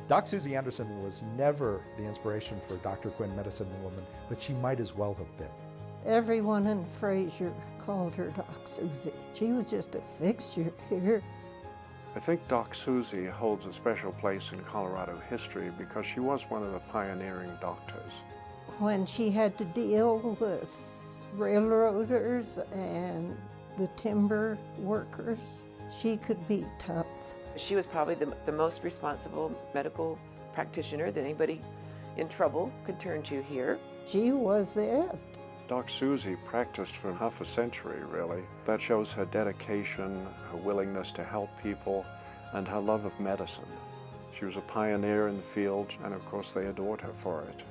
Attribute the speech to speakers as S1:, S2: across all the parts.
S1: Doc Susie Anderson was never the inspiration for Dr. Quinn, Medicine Woman, but she might as well have been.
S2: Everyone in Fraser called her Doc Susie. She was just a fixture here.
S3: I think Doc Susie holds a special place in Colorado history because she was one of the pioneering doctors.
S2: When she had to deal with railroaders and the timber workers, she could be tough.
S4: She was probably the most responsible medical practitioner that anybody in trouble could turn to here.
S2: She was it.
S3: Doc Susie practiced for half a century, really. That shows her dedication, her willingness to help people, and her love of medicine. She was a pioneer in the field, and of course they adored her for it.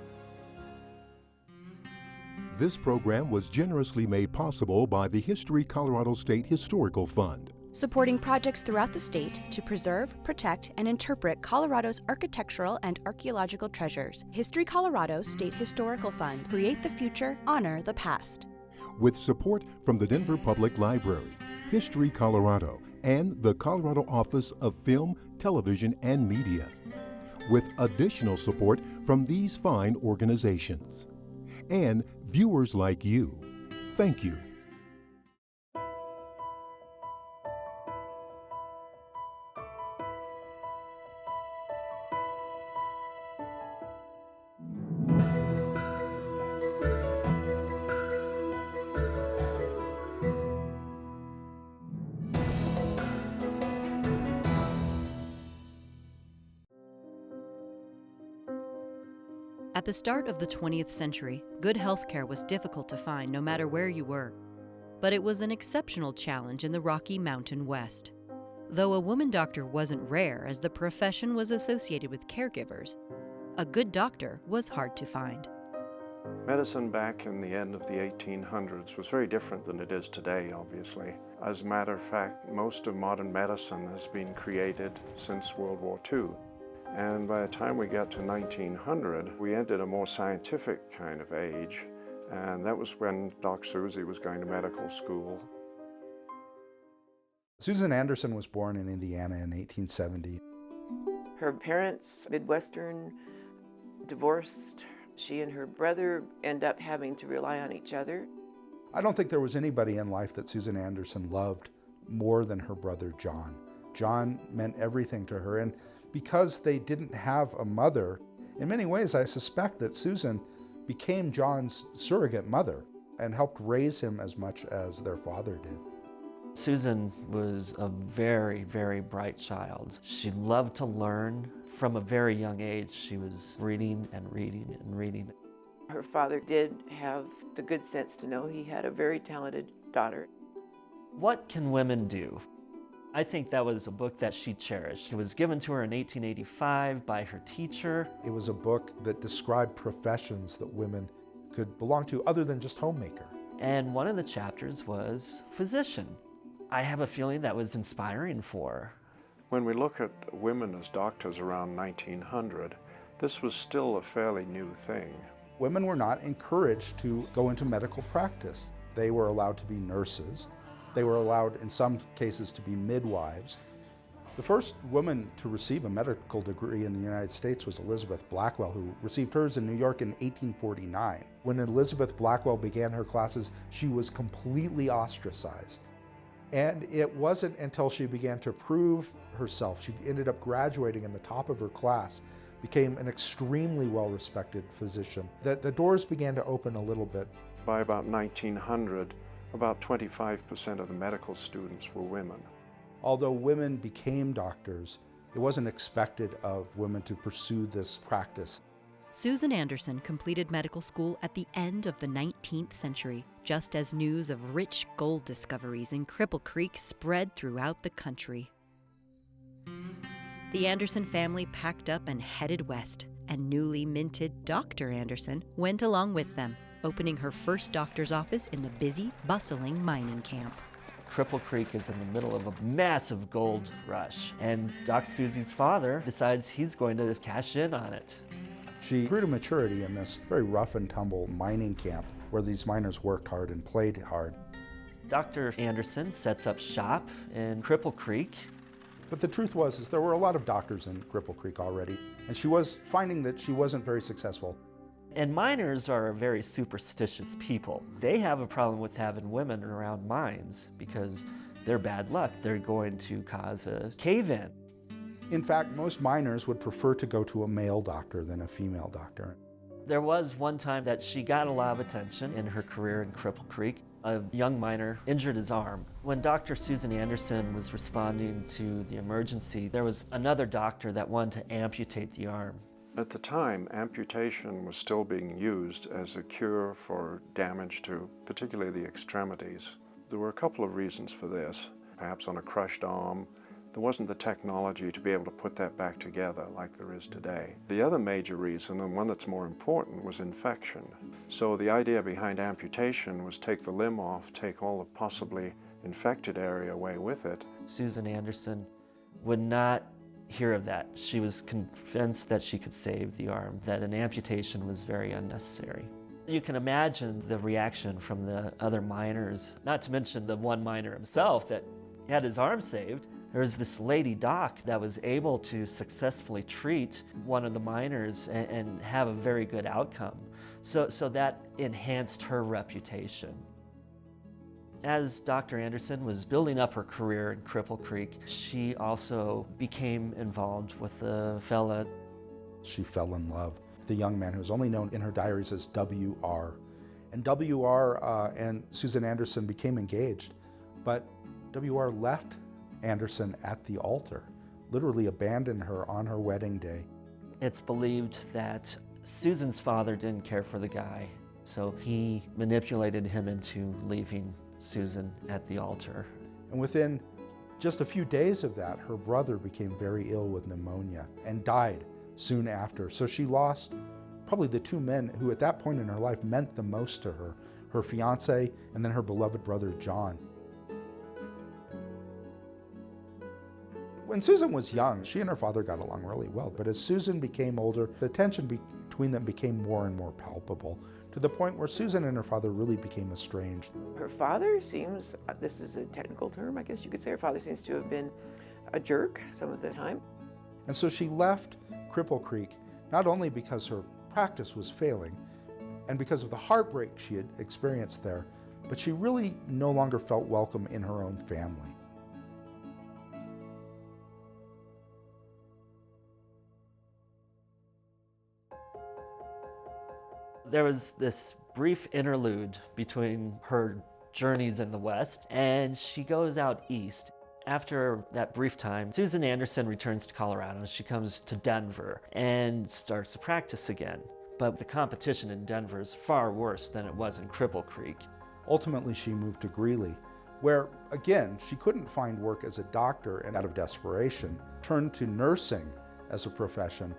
S5: This program was generously made possible by the History Colorado State Historical Fund,
S6: supporting projects throughout the state to preserve, protect, and interpret Colorado's architectural and archaeological treasures. History Colorado State Historical Fund. Create the future, honor the past.
S5: with support from the Denver Public Library, History Colorado, and the Colorado Office of Film, Television, and Media, with additional support from these fine organizations. And viewers like you. Thank you.
S7: At the start of the 20th century, good health care was difficult to find no matter where you were. But it was an exceptional challenge in the Rocky Mountain West. Though a woman doctor wasn't rare as the profession was associated with caregivers, a good doctor was hard to find.
S3: Medicine back in the end of the 1800s was very different than it is today, obviously. As a matter of fact, most of modern medicine has been created since World War II. And by the time we got to 1900, we entered a more scientific kind of age, and that was when Doc Susie was going to medical school.
S1: Susan Anderson was born in Indiana in 1870.
S4: Her parents, Midwestern, divorced. She and her brother end up having to rely on each other.
S1: I don't think there was anybody in life that Susan Anderson loved more than her brother John. John meant everything to her, and because they didn't have a mother, in many ways I suspect that Susan became John's surrogate mother and helped raise him as much as their father did.
S8: Susan was a very, very bright child. She loved to learn. From a very young age, she was reading and reading and reading.
S4: Her father did have the good sense to know he had a very talented daughter.
S8: What can women do? I think that was a book that she cherished. It was given to her in 1885 by her teacher.
S1: It was a book that described professions that women could belong to other than just homemaker.
S8: And one of the chapters was physician. I have a feeling that was inspiring for her.
S3: When we look at women as doctors around 1900, this was still a fairly new thing.
S1: Women were not encouraged to go into medical practice. They were allowed to be nurses. They were allowed, in some cases, to be midwives. The first woman to receive a medical degree in the United States was Elizabeth Blackwell, who received hers in New York in 1849. When Elizabeth Blackwell began her classes, she was completely ostracized. And it wasn't until she began to prove herself, she ended up graduating in the top of her class, became an extremely well-respected physician, that the doors began to open a little bit.
S3: By about 1900, about 25% of the medical students were women.
S1: Although women became doctors, it wasn't expected of women to pursue this practice.
S7: Susan Anderson completed medical school at the end of the 19th century, just as news of rich gold discoveries in Cripple Creek spread throughout the country. The Anderson family packed up and headed west, and newly minted Dr. Anderson went along with them, opening her first doctor's office in the busy, bustling mining camp.
S8: Cripple Creek is in the middle of a massive gold rush, and Doc Susie's father decides he's going to cash in on it.
S1: She grew to maturity in this very rough and tumble mining camp where these miners worked hard and played hard.
S8: Dr. Anderson sets up shop in Cripple Creek.
S1: But the truth was is there were a lot of doctors in Cripple Creek already, and she was finding that she wasn't very successful.
S8: And miners are very superstitious people. They have a problem with having women around mines because they're bad luck. They're going to cause a cave-in.
S1: In fact, most miners would prefer to go to a male doctor than a female doctor.
S8: There was one time that she got a lot of attention in her career in Cripple Creek. A young miner injured his arm. When Dr. Susan Anderson was responding to the emergency, there was another doctor that wanted to amputate the arm.
S3: At the time, amputation was still being used as a cure for damage to particularly the extremities. There were a couple of reasons for this. Perhaps on a crushed arm, there wasn't the technology to be able to put that back together like there is today. The other major reason, and one that's more important, was infection. So the idea behind amputation was take the limb off, take all the possibly infected area away with it.
S8: Susan Anderson would not hear of that. She was convinced that she could save the arm, that an amputation was very unnecessary. You can imagine the reaction from the other miners, not to mention the one miner himself that had his arm saved. There was this lady doc that was able to successfully treat one of the miners and have a very good outcome. So that enhanced her reputation. As Dr. Anderson was building up her career in Cripple Creek, she also became involved with a fella.
S1: She fell in love with the young man who was only known in her diaries as W.R. And W.R. And Susan Anderson became engaged, but W.R. left Anderson at the altar, literally abandoned her on her wedding day.
S8: It's believed that Susan's father didn't care for the guy, so he manipulated him into leaving Susan at the altar.
S1: And within just a few days of that, her brother became very ill with pneumonia and died soon after. So she lost probably the two men who at that point in her life meant the most to her, her fiance and then her beloved brother John. When Susan was young, she and her father got along really well, but as Susan became older, the tension between them became more and more palpable, to the point where Susan and her father really became estranged.
S4: Her father seems, this is a technical term, I guess you could say, her father seems to have been a jerk some of the time.
S1: And so she left Cripple Creek, not only because her practice was failing, and because of the heartbreak she had experienced there, but she really no longer felt welcome in her own family.
S8: There was this brief interlude between her journeys in the West, and she goes out east. After that brief time, Susan Anderson returns to Colorado. She comes to Denver and starts to practice again. But the competition in Denver is far worse than it was in Cripple Creek.
S1: Ultimately, she moved to Greeley, where, again, she couldn't find work as a doctor and out of desperation, turned to nursing as a profession.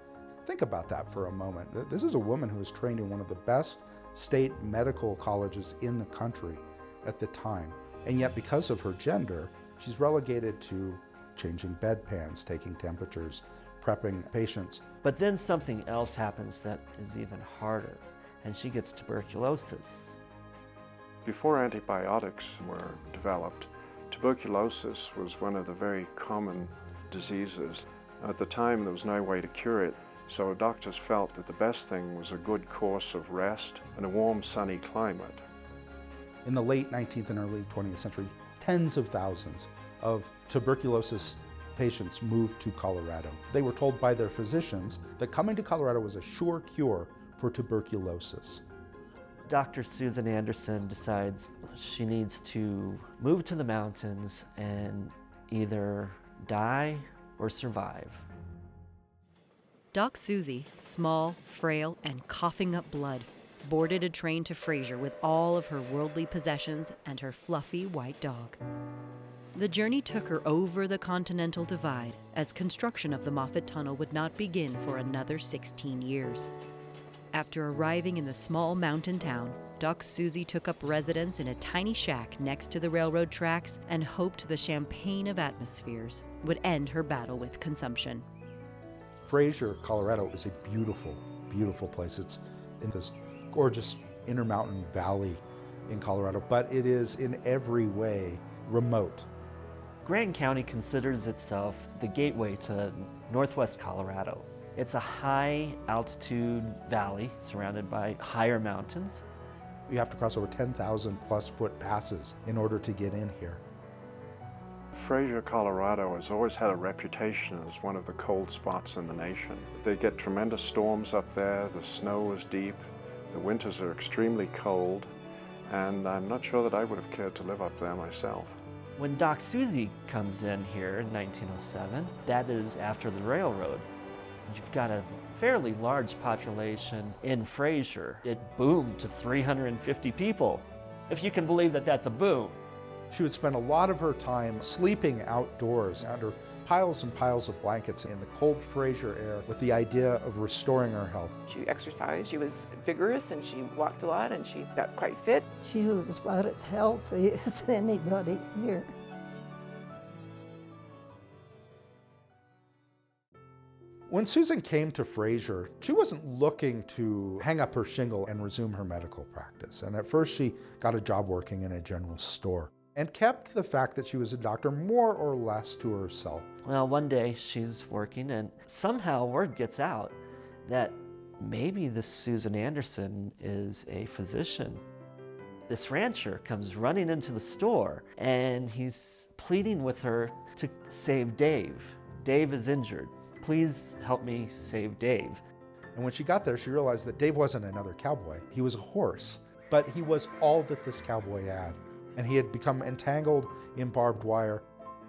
S1: Think about that for a moment. This is a woman who was trained in one of the best state medical colleges in the country at the time. And yet, because of her gender, she's relegated to changing bedpans, taking temperatures, prepping patients.
S8: But then something else happens that is even harder, and she gets tuberculosis.
S3: Before antibiotics were developed, tuberculosis was one of the very common diseases. At the time, there was no way to cure it. So doctors felt that the best thing was a good course of rest and a warm, sunny climate.
S1: In the late 19th and early 20th century, tens of thousands of tuberculosis patients moved to Colorado. They were told by their physicians that coming to Colorado was a sure cure for tuberculosis.
S8: Dr. Susan Anderson decides she needs to move to the mountains and either die or survive.
S7: Doc Susie, small, frail, and coughing up blood, boarded a train to Fraser with all of her worldly possessions and her fluffy white dog. The journey took her over the Continental Divide, as construction of the Moffat Tunnel would not begin for another 16 years. After arriving in the small mountain town, Doc Susie took up residence in a tiny shack next to the railroad tracks and hoped the champagne of atmospheres would end her battle with consumption.
S1: Fraser, Colorado is a beautiful, beautiful place. It's in this gorgeous Intermountain Valley in Colorado, but it is in every way remote.
S8: Grand County considers itself the gateway to northwest Colorado. It's a high altitude valley surrounded by higher mountains.
S1: You have to cross over 10,000 plus foot passes in order to get in here.
S3: Fraser, Colorado has always had a reputation as one of the cold spots in the nation. They get tremendous storms up there, the snow is deep, the winters are extremely cold, and I'm not sure that I would have cared to live up there myself.
S8: When Doc Susie comes in here in 1907, that is after the railroad. You've got a fairly large population in Fraser. It boomed to 350 people, if you can believe that that's a boom.
S1: She would spend a lot of her time sleeping outdoors under piles and piles of blankets in the cold Fraser air with the idea of restoring her health.
S4: She exercised, she was vigorous, and she walked a lot, and she got quite fit.
S2: She was about as healthy as anybody here.
S1: When Susan came to Fraser, she wasn't looking to hang up her shingle and resume her medical practice. And at first she got a job working in a general store and kept the fact that she was a doctor more or less to herself.
S8: Well, one day she's working and somehow word gets out that maybe this Susan Anderson is a physician. This rancher comes running into the store and he's pleading with her to save Dave. Dave is injured. Please help me save Dave.
S1: And when she got there, she realized that Dave wasn't another cowboy. He was a horse, but he was all that this cowboy had. And he had become entangled in barbed wire,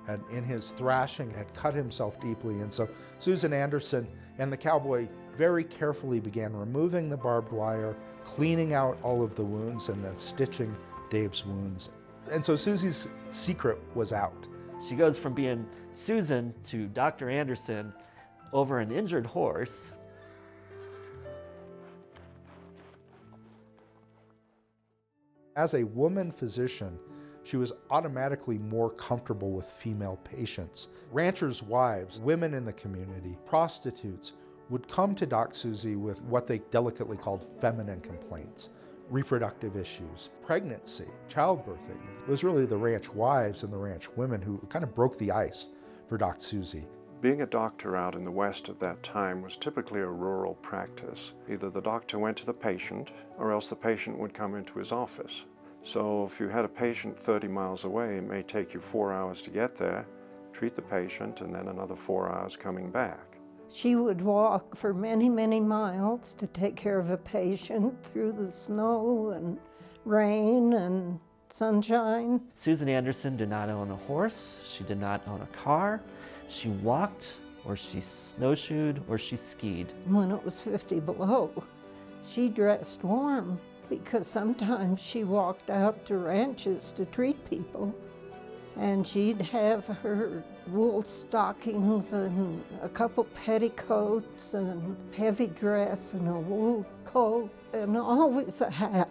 S1: and in his thrashing had cut himself deeply. And so Susan Anderson and the cowboy very carefully began removing the barbed wire, cleaning out all of the wounds, and then stitching Dave's wounds. And so Susie's secret was out.
S8: She goes from being Susan to Dr. Anderson over an injured horse.
S1: As a woman physician, she was automatically more comfortable with female patients. Ranchers' wives, women in the community, prostitutes would come to Doc Susie with what they delicately called feminine complaints, reproductive issues, pregnancy, childbirthing. It was really the ranch wives and the ranch women who kind of broke the ice for Doc Susie.
S3: Being a doctor out in the West at that time was typically a rural practice. Either the doctor went to the patient, or else the patient would come into his office. So if you had a patient 30 miles away, it may take you 4 hours to get there, treat the patient, and then another 4 hours coming back.
S2: She would walk for many, many miles to take care of a patient through the snow and rain and sunshine.
S8: Susan Anderson did not own a horse. She did not own a car. She walked, or she snowshoed, or she skied.
S2: When it was 50 below, she dressed warm because sometimes she walked out to ranches to treat people. And she'd have her wool stockings and a couple petticoats and heavy dress and a wool coat and always a hat.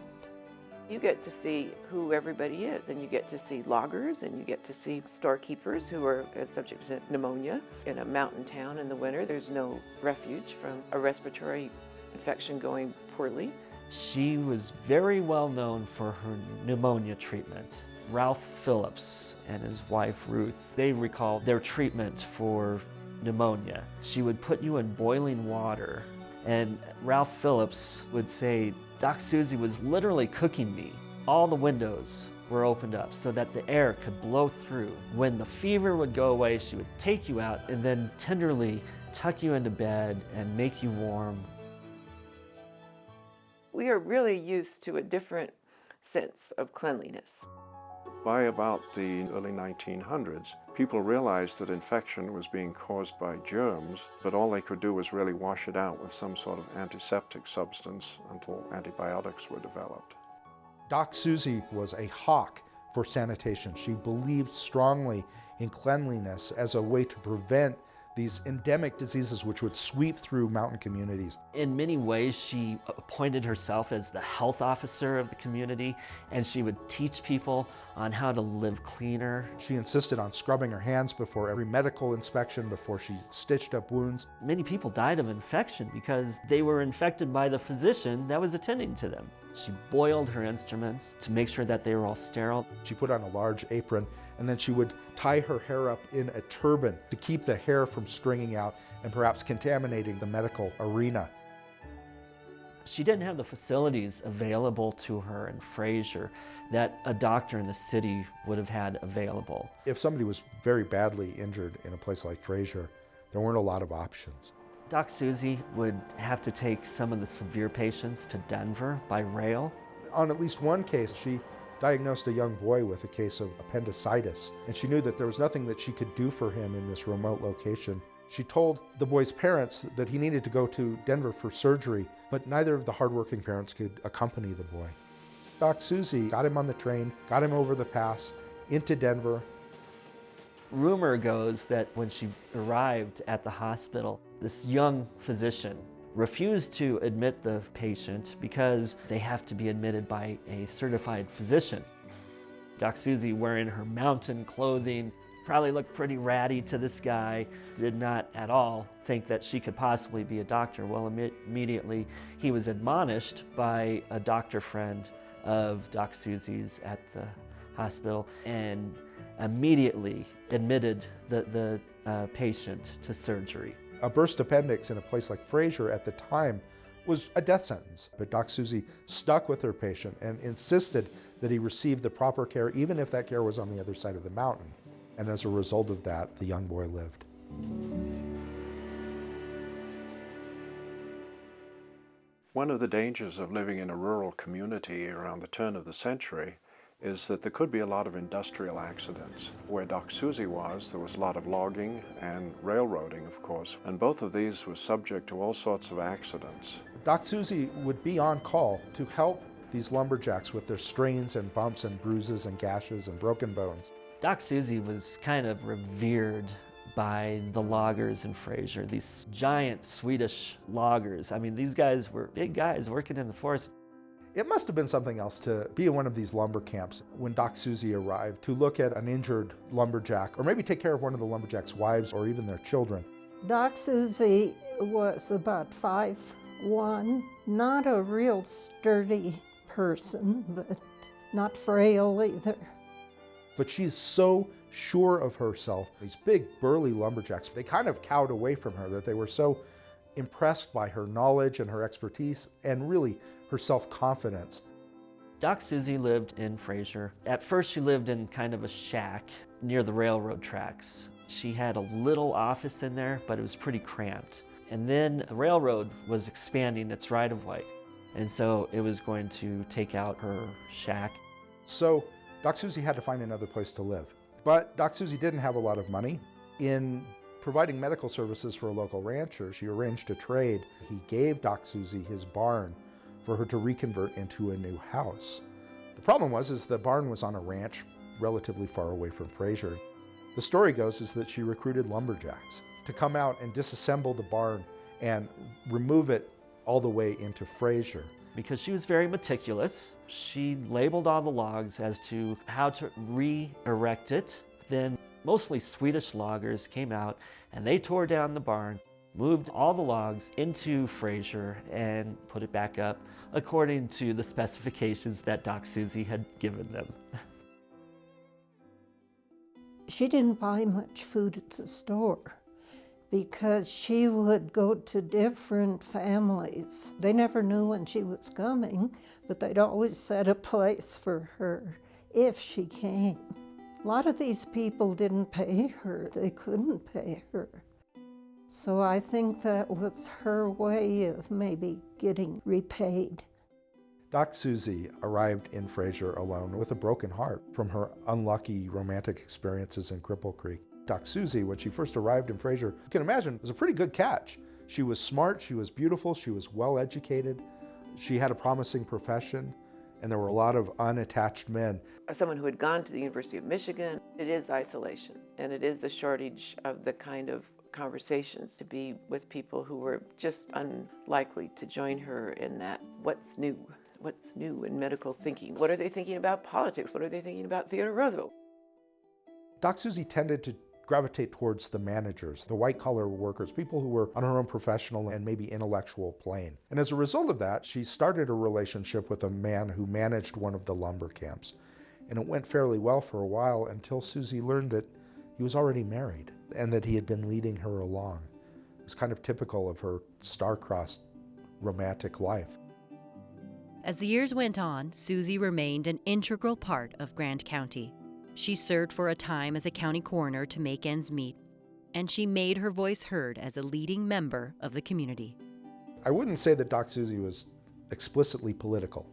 S4: You get to see who everybody is, and you get to see loggers, and you get to see storekeepers who are subject to pneumonia. In a mountain town in the winter, there's no refuge from a respiratory infection going poorly.
S8: She was very well known for her pneumonia treatment. Ralph Phillips and his wife Ruth, they recall their treatment for pneumonia. She would put you in boiling water, and Ralph Phillips would say, Doc Susie was literally cooking me. All the windows were opened up so that the air could blow through. When the fever would go away, she would take you out and then tenderly tuck you into bed and make you warm.
S4: We are really used to a different sense of cleanliness.
S3: By about the early 1900s, people realized that infection was being caused by germs, but all they could do was really wash it out with some sort of antiseptic substance until antibiotics were developed.
S1: Doc Susie was a hawk for sanitation. She believed strongly in cleanliness as a way to prevent these endemic diseases which would sweep through mountain communities.
S8: In many ways, she appointed herself as the health officer of the community, and she would teach people on how to live cleaner.
S1: She insisted on scrubbing her hands before every medical inspection, before she stitched up wounds.
S8: Many people died of infection because they were infected by the physician that was attending to them. She boiled her instruments to make sure that they were all sterile.
S1: She put on a large apron, and then she would tie her hair up in a turban to keep the hair from stringing out and perhaps contaminating the medical arena.
S8: She didn't have the facilities available to her in Fraser that a doctor in the city would have had available.
S1: If somebody was very badly injured in a place like Fraser, there weren't a lot of options.
S8: Doc Susie would have to take some of the severe patients to Denver by rail.
S1: On at least one case, she diagnosed a young boy with a case of appendicitis, and she knew that there was nothing that she could do for him in this remote location. She told the boy's parents that he needed to go to Denver for surgery, but neither of the hardworking parents could accompany the boy. Doc Susie got him on the train, got him over the pass, into Denver.
S8: Rumor goes that when she arrived at the hospital, this young physician refused to admit the patient because they have to be admitted by a certified physician. Doc Susie, wearing her mountain clothing, probably looked pretty ratty to this guy, did not at all think that she could possibly be a doctor. Well, immediately he was admonished by a doctor friend of Doc Susie's at the hospital and immediately admitted the patient to surgery.
S1: A burst appendix in a place like Fraser at the time was a death sentence, but Doc Susie stuck with her patient and insisted that he receive the proper care, even if that care was on the other side of the mountain. And as a result of that, the young boy lived.
S3: One of the dangers of living in a rural community around the turn of the century is that there could be a lot of industrial accidents. Where Doc Susie was, there was a lot of logging and railroading, of course, and both of these were subject to all sorts of accidents.
S1: Doc Susie would be on call to help these lumberjacks with their strains and bumps and bruises and gashes and broken bones.
S8: Doc Susie was kind of revered by the loggers in Fraser, these giant Swedish loggers. I mean, these guys were big guys working in the forest.
S1: It must have been something else to be in one of these lumber camps when Doc Susie arrived, to look at an injured lumberjack, or maybe take care of one of the lumberjack's wives or even their children.
S2: Doc Susie was about 5'1", not a real sturdy person, but not frail either.
S1: But she's so sure of herself. These big, burly lumberjacks, they kind of cowed away from her, that they were so impressed by her knowledge and her expertise and really her self-confidence.
S8: Doc Susie lived in Fraser. At first she lived in kind of a shack near the railroad tracks. She had a little office in there, but it was pretty cramped. And then the railroad was expanding its right-of-way, and so it was going to take out her shack.
S1: So Doc Susie had to find another place to live. But Doc Susie didn't have a lot of money. In providing medical services for a local rancher, she arranged a trade. He gave Doc Susie his barn for her to reconvert into a new house. The problem was the barn was on a ranch relatively far away from Fraser. The story goes is that she recruited lumberjacks to come out and disassemble the barn and remove it all the way into Fraser.
S8: Because she was very meticulous, she labeled all the logs as to how to re-erect it. Then mostly Swedish loggers came out and they tore down the barn, moved all the logs into Fraser and put it back up according to the specifications that Doc Susie had given them.
S2: She didn't buy much food at the store because she would go to different families. They never knew when she was coming, but they'd always set a place for her if she came. A lot of these people didn't pay her. They couldn't pay her. So I think that was her way of maybe getting repaid.
S1: Doc Susie arrived in Fraser alone with a broken heart from her unlucky romantic experiences in Cripple Creek. Doc Susie, when she first arrived in Fraser, you can imagine, was a pretty good catch. She was smart, she was beautiful, she was well educated, she had a promising profession, and there were a lot of unattached men.
S4: As someone who had gone to the University of Michigan, it is isolation, and it is a shortage of the kind of conversations to be with people who were just unlikely to join her in that what's new in medical thinking. What are they thinking about politics? What are they thinking about Theodore Roosevelt?
S1: Doc Susie tended to gravitate towards the managers, the white-collar workers, people who were on her own professional and maybe intellectual plane. And as a result of that, she started a relationship with a man who managed one of the lumber camps. And it went fairly well for a while until Susie learned that he was already married and that he had been leading her along. It was kind of typical of her star-crossed romantic life.
S7: As the years went on, Susie remained an integral part of Grand County. She served for a time as a county coroner to make ends meet, and she made her voice heard as a leading member of the community.
S1: I wouldn't say that Doc Susie was explicitly political.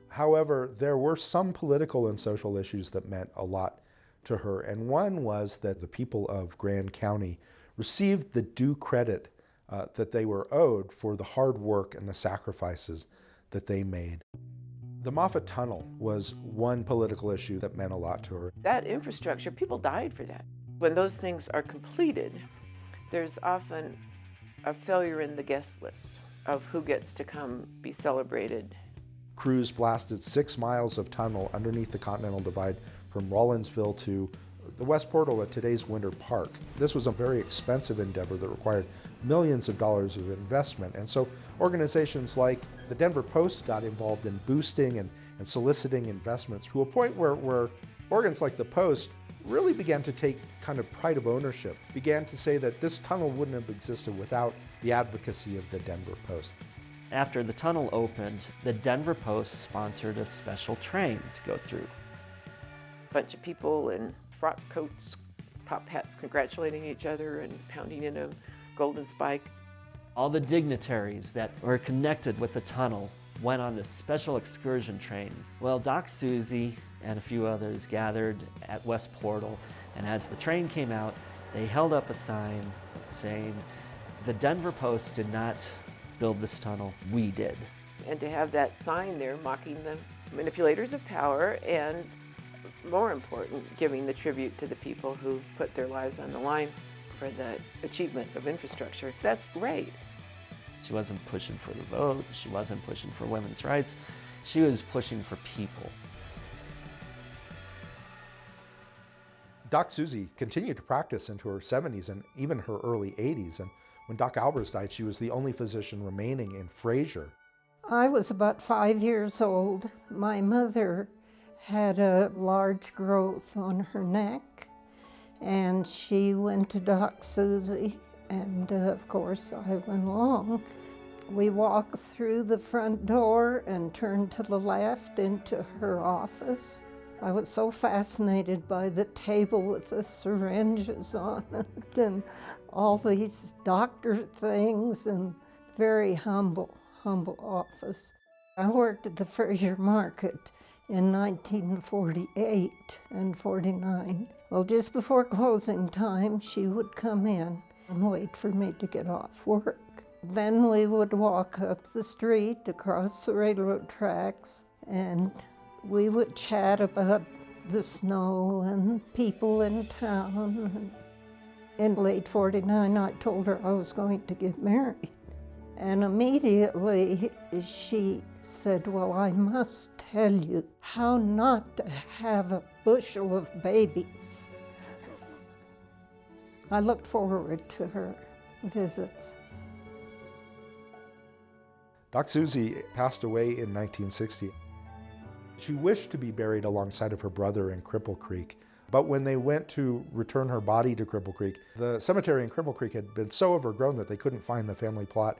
S1: However, there were some political and social issues that meant a lot to her, and one was that the people of Grand County received the due credit that they were owed for the hard work and the sacrifices that they made. The Moffat Tunnel was one political issue that meant a lot to her.
S4: That infrastructure, people died for that. When those things are completed, there's often a failure in the guest list of who gets to come be celebrated.
S1: Crews blasted 6 miles of tunnel underneath the Continental Divide from Rawlinsville to the West Portal at today's Winter Park. This was a very expensive endeavor that required millions of dollars of investment. And so organizations like the Denver Post got involved in boosting and soliciting investments to a point where organs like the Post really began to take kind of pride of ownership, began to say that this tunnel wouldn't have existed without the advocacy of the Denver Post.
S8: After the tunnel opened, the Denver Post sponsored a special train to go through.
S4: A bunch of people in frock coats, top hats, congratulating each other and pounding in a golden spike.
S8: All the dignitaries that were connected with the tunnel went on this special excursion train. Well, Doc Susie and a few others gathered at West Portal, and as the train came out, they held up a sign saying, "The Denver Post did not build this tunnel, we did."
S4: And to have that sign there mocking the manipulators of power and, more important, giving the tribute to the people who put their lives on the line for the achievement of infrastructure, that's great.
S8: She wasn't pushing for the vote, she wasn't pushing for women's rights, she was pushing for people.
S1: Doc Susie continued to practice into her 70s and even her early 80s. And when Doc Albers died, she was the only physician remaining in Fraser.
S2: I was about 5 years old. My mother had a large growth on her neck, and she went to Doc Susie, and of course I went along. We walked through the front door and turned to the left into her office. I was so fascinated by the table with the syringes on it and all these doctor things, and very humble office. I worked at the Fraser Market in 1948 and 49. Well, just before closing time, she would come in and wait for me to get off work. Then we would walk up the street across the railroad tracks, and we would chat about the snow and people in town. In late 49, I told her I was going to get married. And immediately she said, "Well, I must tell you how not to have a bushel of babies." I looked forward to her visits.
S1: Doc Susie passed away in 1960. She wished to be buried alongside of her brother in Cripple Creek, but when they went to return her body to Cripple Creek, the cemetery in Cripple Creek had been so overgrown that they couldn't find the family plot.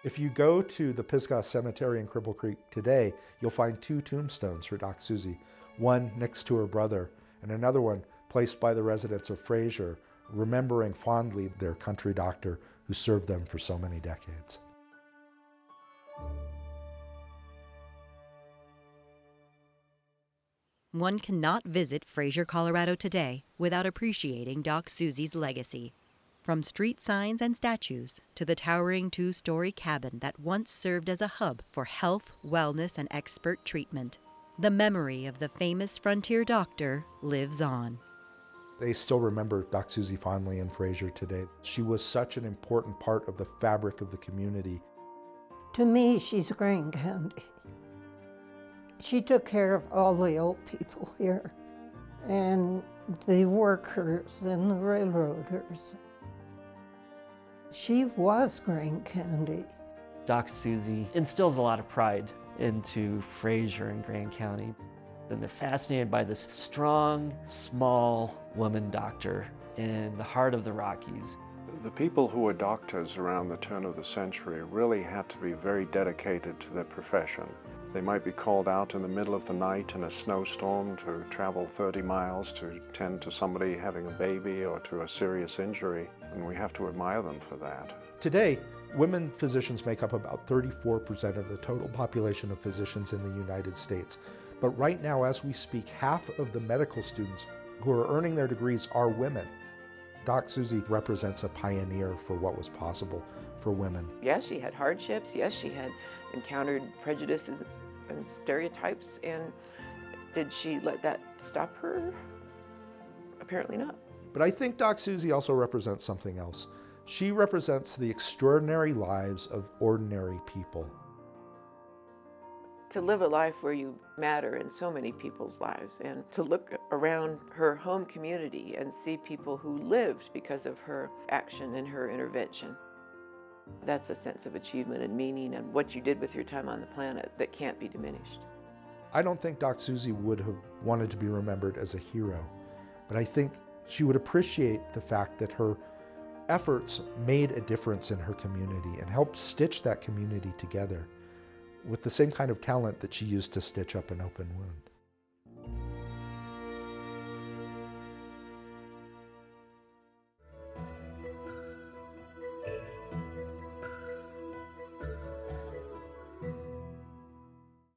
S1: If you go to the Pisgah Cemetery in Cripple Creek today, you'll find 2 tombstones for Doc Susie, one next to her brother, and another one placed by the residents of Fraser, remembering fondly their country doctor who served them for so many decades.
S7: One cannot visit Fraser, Colorado today without appreciating Doc Susie's legacy. From street signs and statues to the towering 2-story cabin that once served as a hub for health, wellness, and expert treatment, the memory of the famous frontier doctor lives on.
S1: They still remember Doc Susie fondly in Fraser today. She was such an important part of the fabric of the community.
S2: To me, she's Grand County. She took care of all the old people here. And the workers and the railroaders. She was Grand County.
S8: Doc Susie instills a lot of pride into Fraser and Grand County. And they're fascinated by this strong, small woman doctor in the heart of the Rockies.
S3: The people who were doctors around the turn of the century really had to be very dedicated to their profession. They might be called out in the middle of the night in a snowstorm to travel 30 miles to tend to somebody having a baby or to a serious injury, and we have to admire them for that.
S1: Today, women physicians make up about 34% of the total population of physicians in the United States. But right now, as we speak, half of the medical students who are earning their degrees are women. Doc Susie represents a pioneer for what was possible for women.
S4: Yes, she had hardships. Yes, she had encountered prejudices and stereotypes. And did she let that stop her? Apparently not.
S1: But I think Doc Susie also represents something else. She represents the extraordinary lives of ordinary people.
S4: To live a life where you matter in so many people's lives, and to look around her home community and see people who lived because of her action and her intervention. That's a sense of achievement and meaning and what you did with your time on the planet that can't be diminished.
S1: I don't think Doc Susie would have wanted to be remembered as a hero, but I think she would appreciate the fact that her efforts made a difference in her community and helped stitch that community together with the same kind of talent that she used to stitch up an open wound.